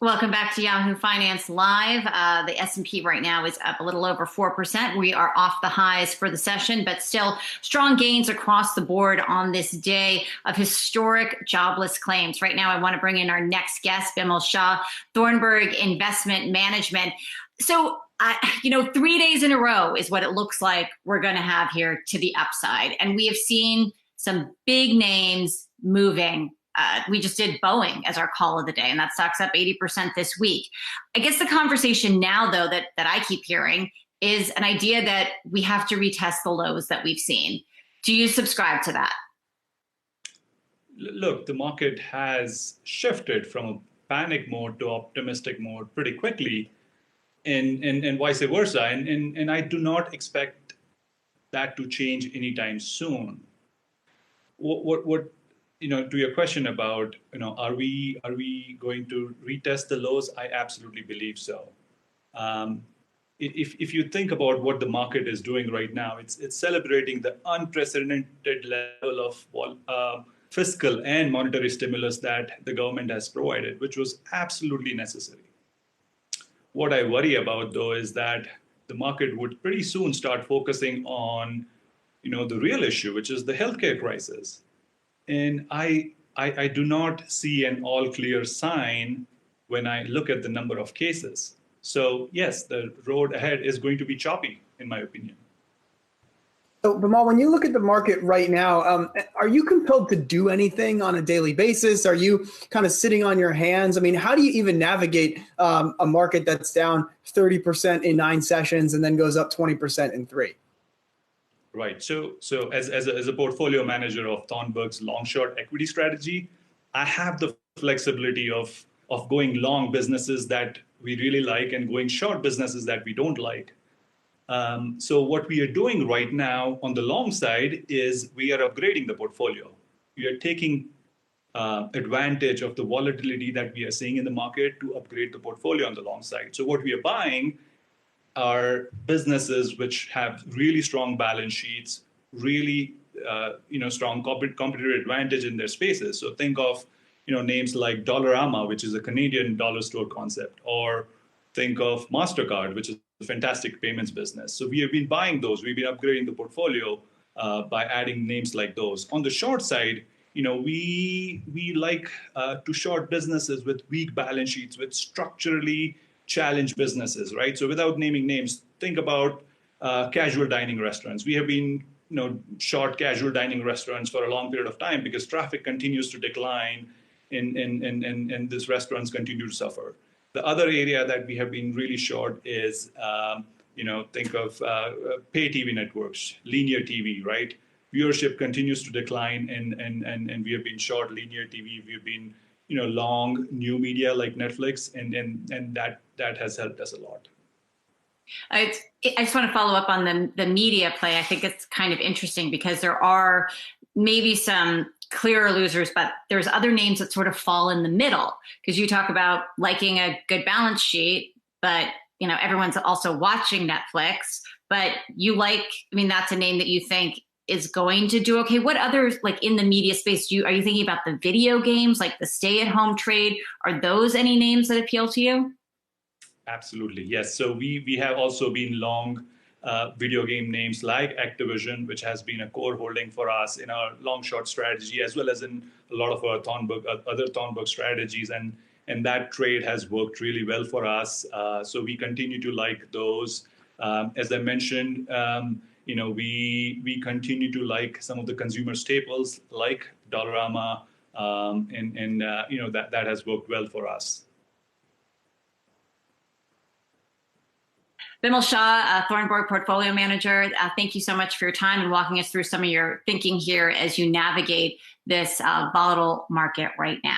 Welcome back to Yahoo Finance Live. The S&P right now is up a little over 4%. We are off the highs for the session, but still strong gains across the board on this day of historic jobless claims. Right now, I want to bring in our next guest, Bimal Shah, Thornburg Investment Management. So, 3 days in a row is what it looks like we're going to have here to the upside. And we have seen some big names moving. We just did Boeing as our call of the day, and that stock's up 80% this week. I guess the conversation now, though, that I keep hearing is an idea that we have to retest the lows that we've seen. Do you subscribe to that? Look, the market has shifted from a panic mode to optimistic mode pretty quickly, and vice versa. And I do not expect that to change anytime soon. What to your question about, are we going to retest the lows? I absolutely believe so. If you think about what the market is doing right now, it's celebrating the unprecedented level of fiscal and monetary stimulus that the government has provided, which was absolutely necessary. What I worry about, though, is that the market would pretty soon start focusing on, the real issue, which is the healthcare crisis. And I do not see an all-clear sign when I look at the number of cases. So yes, the road ahead is going to be choppy, in my opinion. So, Bimal, when you look at the market right now, are you compelled to do anything on a daily basis? Are you kind of sitting on your hands? I mean, how do you even navigate a market that's down 30% in 9 sessions and then goes up 20% in 3? Right. So as a portfolio manager of Thornburg's long-short equity strategy, I have the flexibility of going long businesses that we really like and going short businesses that we don't like. So what we are doing right now on the long side is we are upgrading the portfolio. We are taking advantage of the volatility that we are seeing in the market to upgrade the portfolio on the long side. So what we are buying are businesses which have really strong balance sheets, really strong competitive advantage in their spaces. So think of names like Dollarama, which is a Canadian dollar store concept, or think of MasterCard, which is a fantastic payments business. So we have been buying those. We've been upgrading the portfolio by adding names like those. On the short side, we like to short businesses with weak balance sheets, with structurally challenged businesses, right? So without naming names, think about casual dining restaurants. We have been short casual dining restaurants for a long period of time because traffic continues to decline and these restaurants continue to suffer. The other area that we have been really short is, think of pay TV networks, linear TV, right? Viewership continues to decline and we have been short linear TV. We've been long new media like Netflix, and that has helped us a lot. I just want to follow up on the media play. I think it's kind of interesting because there are maybe some clearer losers, but there's other names that sort of fall in the middle because you talk about liking a good balance sheet, but everyone's also watching Netflix, but that's a name that you think is going to do okay. What others, like in the media space, are you thinking about the video games, like the stay-at-home trade? Are those any names that appeal to you? Absolutely, yes. So we have also been long video game names like Activision, which has been a core holding for us in our long-short strategy, as well as in a lot of our other Thornburg strategies. And that trade has worked really well for us. So we continue to like those. As I mentioned, we continue to like some of the consumer staples like Dollarama, and that has worked well for us. Bimal Shah, Thornburg Portfolio Manager, thank you so much for your time and walking us through some of your thinking here as you navigate this volatile market right now.